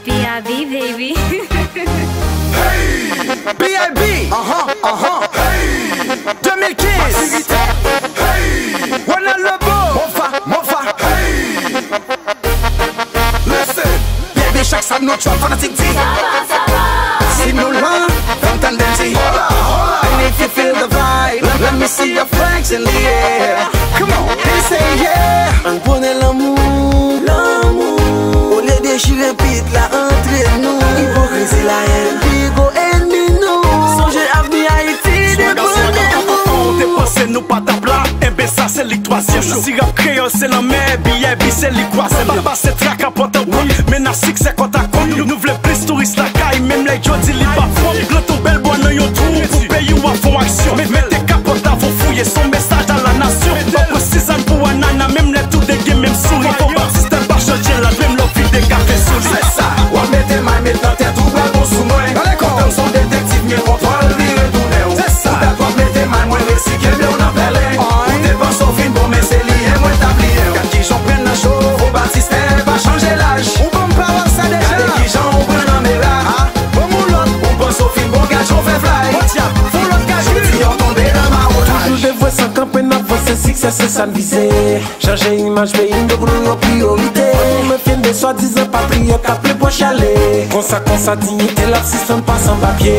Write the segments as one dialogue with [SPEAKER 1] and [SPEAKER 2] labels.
[SPEAKER 1] B.I.B. baby.
[SPEAKER 2] Hey! B.I.B. Hey! 2015. Hey! Wana Lebo. Mofa. Hey! Listen. Baby chaque ça nous chante fanatique dit. Si nous l'en, don't tendency. And if you feel the vibe, let me see your flags in the air. Come on, they say yeah.
[SPEAKER 3] On connaît l'amour. Au lieu de déchirer pite la entre nous. Hypocrisie la haine, bigo ennemi nous. Songez à venir Haïti, débrouillez-vous.
[SPEAKER 4] T'es passé nous pas ta plat, et ben ça c'est l'ictoisien. Si rap créole c'est la mer, B.I.B. c'est l'ictoisien. Papa c'est traque à porte mais na six c'est quand t'as connu. Nous voulons plus touristes la caille, même les jodi li pas fond. L'auto belle bonne dans yon trou, pour payer ou à fond action. Mais tes capotes à vos fouiller son message à la nation. Pas pour 6 ans pour un nana, même les tout des games, même souris. Faut pas système par changer la même leur vie des cafés souris.
[SPEAKER 2] C'est ça, ou mettez ma maintenant t'es tout bas bon sous moi. Comme son détective, mieux contrôle, lui retourner. C'est ça, d'accord, mettez ma moins récit, que bien on appelle. On dépense au film, bon, mais c'est lié, moi tablier. Quand qui j'en prenne la show, au baptiste, va changer l'âge. Ou bon, pas ça déjà. Quand qui j'en prenne un méla. Bon, moulon, on pense au film, bon, gars, j'en fais fly. Faut l'autre gars, je on tombé dans ma roulage.
[SPEAKER 3] Toujours des fois sans camper, n'avancer, succès, c'est ça ne viser. Changer image, pays, de nos priorités. Me fiend des soi-disant patriotes, appelé pour chaler. Qu'on ça, dignité, leur système passe en papier.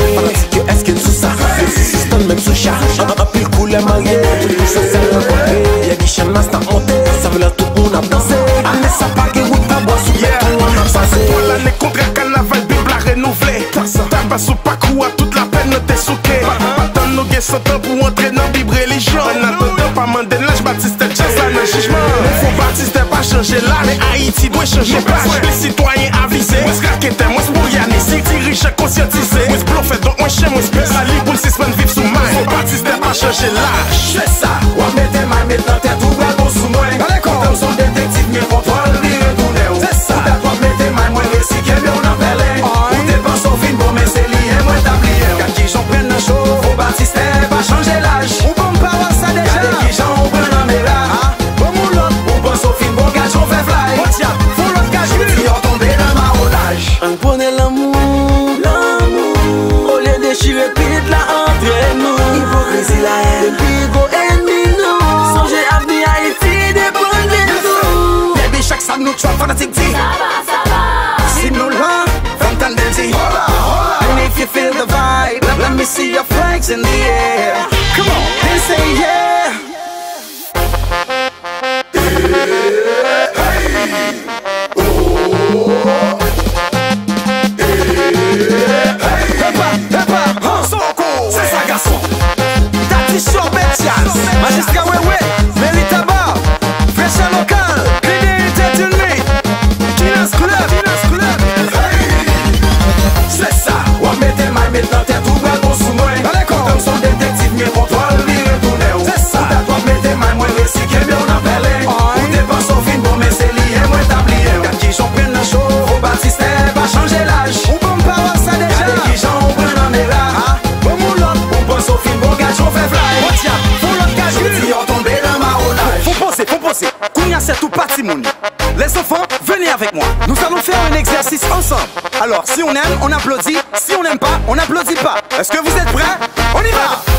[SPEAKER 3] Que est-ce qu'il sous ça? Le système même sous charge. Un pile couleur marié, tout ça c'est le côté. Y'a des chaînes masse n'a monté, ça veut dire tout le monde a dansé. Mais ça pas que route à bois sous tout on a passé.
[SPEAKER 4] Pour l'année contre carnaval, Bible a renouvelé. T'as pas sous parcours à toute la peine, t'es souqué. Pas tant nous guets sans temps pour entrer dans Bible religion. En attendant, pas mandé l'âge, Baptiste Jazz là dans le jugement. Faut Baptiste pas changer là, mais Haïti doit changer page. Les citoyens avisés, moi s'craqueter, moi s'bouillane. Si dirige conscientisé, moi s'bluffé, donc moi chez moi s'pèse la libre pour le 6 semaines vivre sous main. Faut Baptiste pas changer l'âge.
[SPEAKER 2] C'est ça, ou mettez ma maintenant t'es tout bas bon sous moi. Comme son détective, mieux contrôle, lui retourner. C'est ça, d'accord, mettez ma moins récit, que bien on appelle. On dépense au film, bon, mais c'est lié, moi tablier. Quand qui j'en prenne la show, faut Baptiste va changer l'âge. Ou bon, pas ça déjà. Quand qui j'en prenne un méla. Bon, moulon, on pense au film, bon, gars, j'en fais fly. Faut l'autre gars, je on tombé dans ma roulage.
[SPEAKER 3] On connaît l'amour. Au lieu de déchirer pite la entre nous. Hypocrisie la haine, bigo ennemi nous. Songez à venir Haïti, débrouillez-vous.
[SPEAKER 2] Baby chaque ça nous chante fanatique dit. Si nous l'en, don't tendency. And if you feel the vibe, let me see your flags in the air. Come on, they say yeah. Magiska Wewe, Melita Bar, Fresh Local, Crédit États-Unis, Kinas Club. C'est ça, ou mettez ma maintenant t'es tout bas bon sous moi. Comme son détective, mieux contrôle, lui retourner. C'est ça, toi mettez ma moins récit, que bien on appelle. On dépense au film, bon, mais c'est lié, moi tablier. Quand qui j'en prenne la show, au Baptiste va changer l'âge. Ou bon, pas ça déjà. Quand qui j'en prenne un méla. Bon, moulon, on pense au film, bon, gars, j'en fais fly. Faut poser, Kounia c'est tout patrimoine. Les enfants, venez avec moi. Nous allons faire un exercice ensemble. Alors, si on aime, on applaudit. Si on n'aime pas, on n'applaudit pas. Est-ce que vous êtes prêts? On y va!